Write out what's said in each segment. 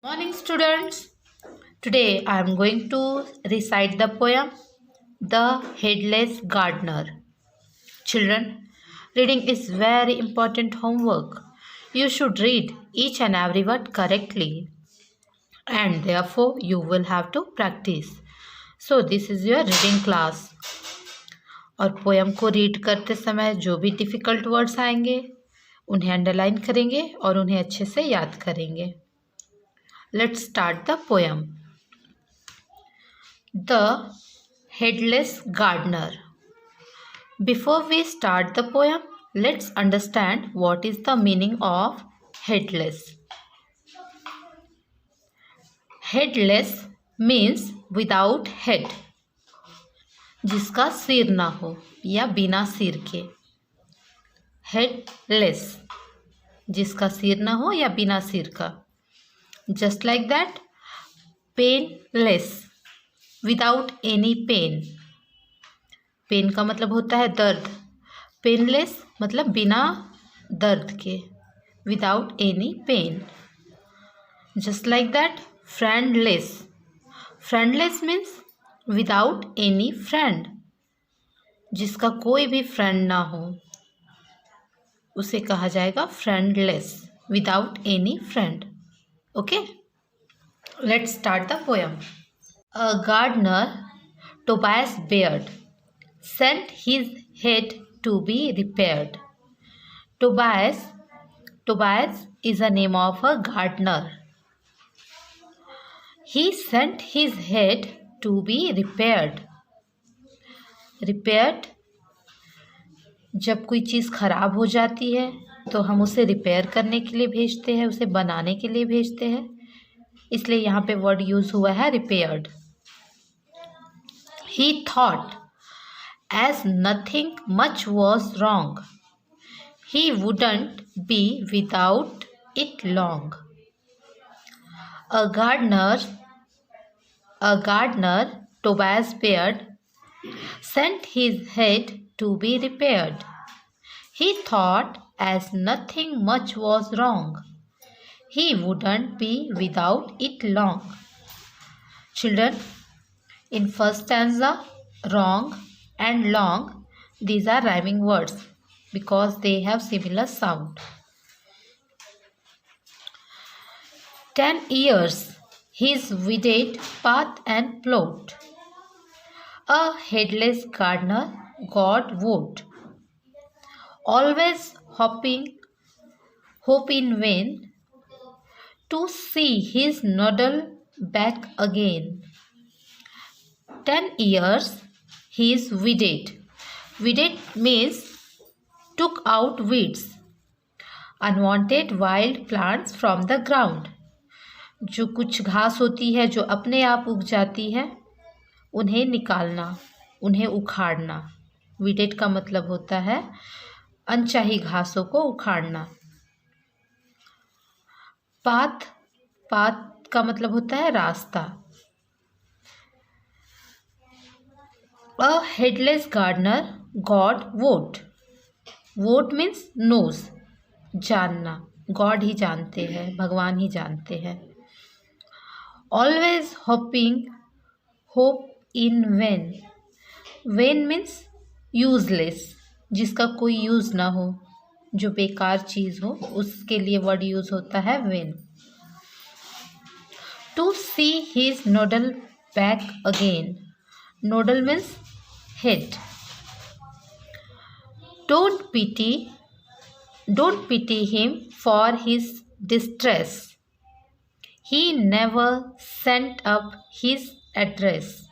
Morning, students. Today I am going to recite the poem The Headless Gardener. Children, reading is very important homework. You should read each and every word correctly, and therefore you will have to practice. So this is your reading class. और poem को read करते समय जो भी difficult words आएंगे उन्हें underline करेंगे और उन्हें अच्छे से याद करेंगे. Let's start the poem. The Headless Gardener. Before we start the poem, let's understand what is the meaning of headless. Headless means without head, जिसका सिर ना हो या बिना सिर के. Headless, जिसका सिर ना हो या बिना सिर का. Just like that, painless, without any pain. Pain का मतलब होता है दर्द. पेनलेस मतलब बिना दर्द के. Without any pain. Just like that, friendless. Friendless means without any friend, जिसका कोई भी फ्रेंड ना हो उसे कहा जाएगा friendless, without any friend. Okay, let's start the poem. A gardener, Tobias Beard, sent his head to be repaired. Tobias is a name of a gardener. He sent his head to be repaired. Repaired, जब कोई चीज़ खराब हो जाती है तो हम उसे repair करने के लिए भेजते हैं, उसे बनाने के लिए भेजते हैं. इसलिए यहाँ पे वर्ड यूज़ हुआ है repaired. He thought, as nothing much was wrong, he wouldn't be without it long. A gardener, Tobias Beard, sent his head to be repaired. He thought, as nothing much was wrong, he wouldn't be without it long. Children, in first stanza, wrong and long, these are rhyming words because they have similar sound. 10 years his weeded path and plot, a headless gardener God would, always hope in vain, to see his noddle back again. 10 years he is weeded. Weeded means took out weeds, unwanted wild plants from the ground. जो कुछ घास होती है जो अपने आप उग जाती है उन्हें निकालना, उन्हें उखाड़ना. वीडेड का मतलब होता है अनचाही घासों को उखाड़ना. पाथ का मतलब होता है रास्ता. A headless gardener God would. Would means knows, जानना. God ही जानते हैं, भगवान ही जानते हैं. Always hope in vain. Vain means useless, जिसका कोई यूज़ ना हो, जो बेकार चीज़ हो, उसके लिए वर्ड यूज़ होता है vain. To see his noddle back again. Noddle means head. Don't pity him for his distress. He never sent up his address.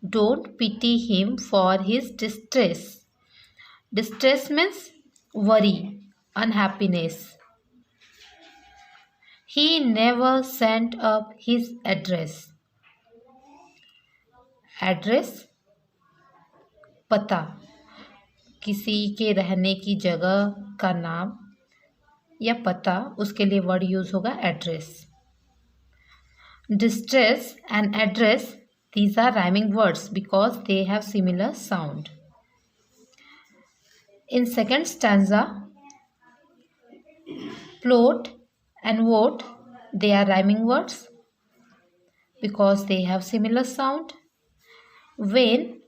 Don't pity him for his distress. Distress means worry, unhappiness. He never sent up his address. Address, पता, किसी के रहने की जगह का नाम या पता, उसके लिए वर्ड यूज़ होगा address. Distress and address, these are rhyming words because they have similar sound. In second stanza, plot and vote, They are rhyming words because they have similar sound. When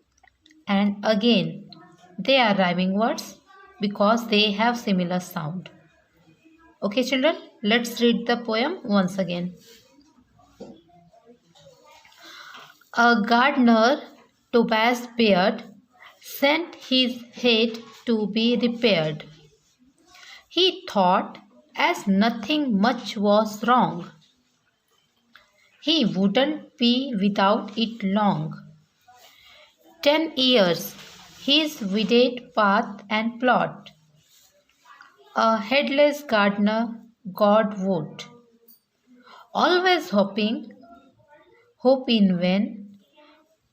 and again, they are rhyming words because they have similar sound. Okay, children, let's read the poem once again. A gardener, Tobias Beard, sent his head to be repaired. He thought, as nothing much was wrong, he wouldn't be without it long. 10 years his weeded path and plot, a headless gardener God would, always hope in vain,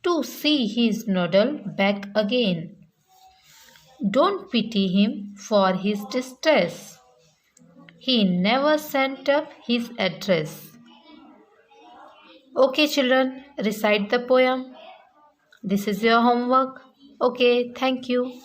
to see his noddle back again. Don't pity him for his distress. He never sent up his address. Okay, children, recite the poem. This is your homework. Okay, thank you.